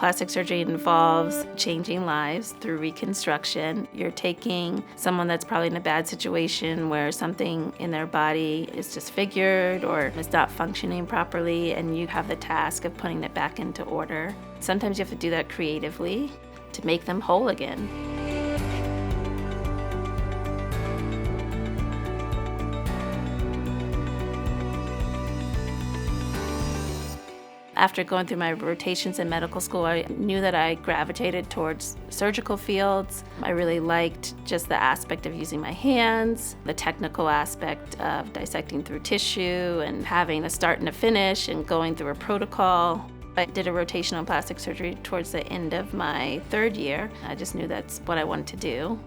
Plastic surgery involves changing lives through reconstruction. You're taking someone that's probably in a bad situation where something in their body is disfigured or is not functioning properly, and you have the task of putting it back into order. Sometimes you have to do that creatively to make them whole again. After going through my rotations in medical school, I knew that I gravitated towards surgical fields. I really liked just the aspect of using my hands, the technical aspect of dissecting through tissue and having a start and a finish and going through a protocol. I did a rotation on plastic surgery towards the end of my third year. I just knew that's what I wanted to do.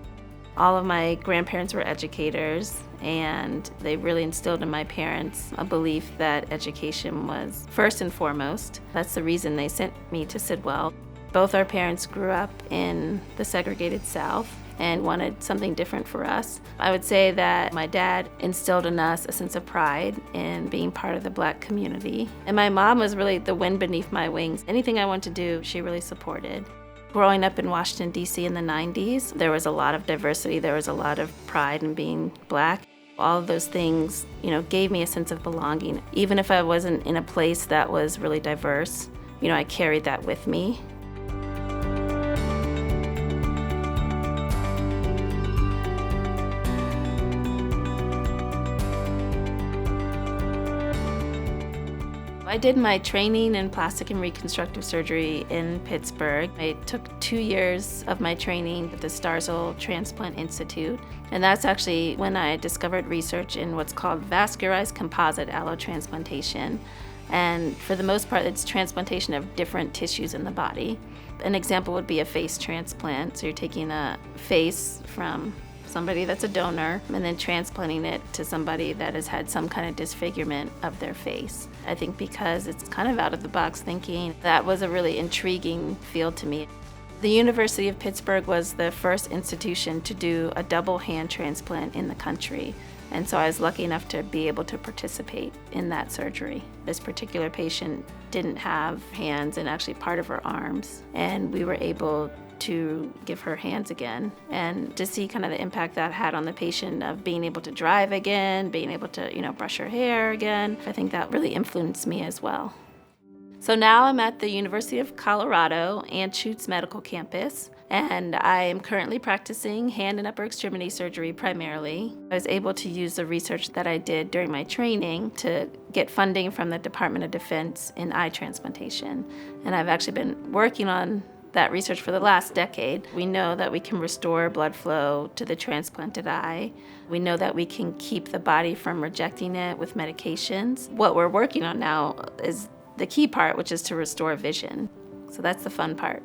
All of my grandparents were educators, and they really instilled in my parents a belief that education was first and foremost. That's the reason they sent me to Sidwell. Both our parents grew up in the segregated South and wanted something different for us. I would say that my dad instilled in us a sense of pride in being part of the Black community. And my mom was really the wind beneath my wings. Anything I wanted to do, she really supported. Growing up in Washington, D.C. in the 90s, there was a lot of diversity. There was a lot of pride in being Black. All of those things, gave me a sense of belonging. Even if I wasn't in a place that was really diverse, I carried that with me. I did my training in plastic and reconstructive surgery in Pittsburgh. I took 2 years of my training at the Starzl Transplant Institute, and that's actually when I discovered research in what's called vascularized composite allotransplantation. And for the most part, it's transplantation of different tissues in the body. An example would be a face transplant. So you're taking a face from somebody that's a donor and then transplanting it to somebody that has had some kind of disfigurement of their face. I think because it's kind of out of the box thinking, that was a really intriguing field to me. The University of Pittsburgh was the first institution to do a double hand transplant in the country. And so I was lucky enough to be able to participate in that surgery. This particular patient didn't have hands and actually part of her arms, and we were able to give her hands again, and to see kind of the impact that had on the patient of being able to drive again, being able to, brush her hair again. I think that really influenced me as well. So now I'm at the University of Colorado Anschutz Medical Campus, and I am currently practicing hand and upper extremity surgery primarily. I was able to use the research that I did during my training to get funding from the Department of Defense in eye transplantation, and I've actually been working on that research for the last decade. We know that we can restore blood flow to the transplanted eye. We know that we can keep the body from rejecting it with medications. What we're working on now is the key part, which is to restore vision. So that's the fun part.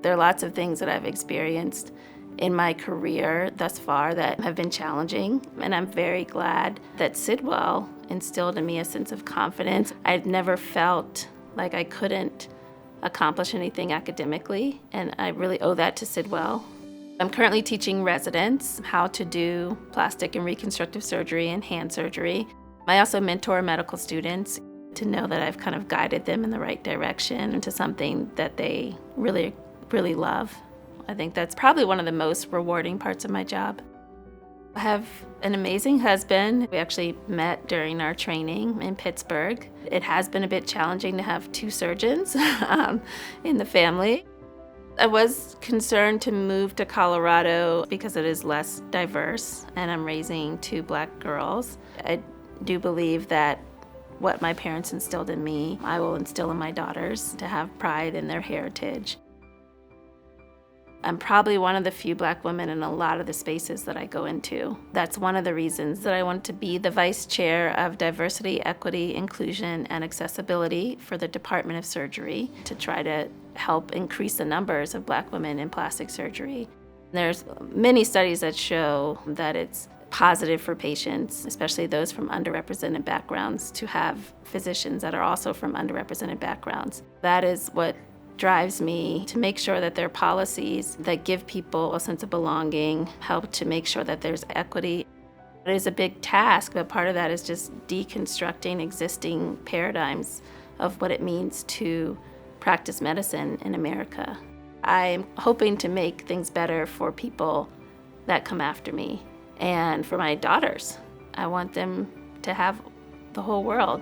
There are lots of things that I've experienced in my career thus far that have been challenging, and I'm very glad that Sidwell instilled in me a sense of confidence. I've never felt like I couldn't accomplish anything academically, and I really owe that to Sidwell. I'm currently teaching residents how to do plastic and reconstructive surgery and hand surgery. I also mentor medical students to know that I've kind of guided them in the right direction into something that they really love. I think that's probably one of the most rewarding parts of my job. I have an amazing husband. We actually met during our training in Pittsburgh. It has been a bit challenging to have two surgeons in the family. I was concerned to move to Colorado because it is less diverse, and I'm raising two Black girls. I do believe that what my parents instilled in me, I will instill in my daughters, to have pride in their heritage. I'm probably one of the few Black women in a lot of the spaces that I go into. That's one of the reasons that I want to be the Vice Chair of Diversity, Equity, Inclusion, and Accessibility for the Department of Surgery, to try to help increase the numbers of Black women in plastic surgery. There's many studies that show that it's positive for patients, especially those from underrepresented backgrounds, to have physicians that are also from underrepresented backgrounds. That is what drives me to make sure that there are policies that give people a sense of belonging, help to make sure that there's equity. It is a big task, but part of that is just deconstructing existing paradigms of what it means to practice medicine in America. I'm hoping to make things better for people that come after me and for my daughters. I want them to have the whole world.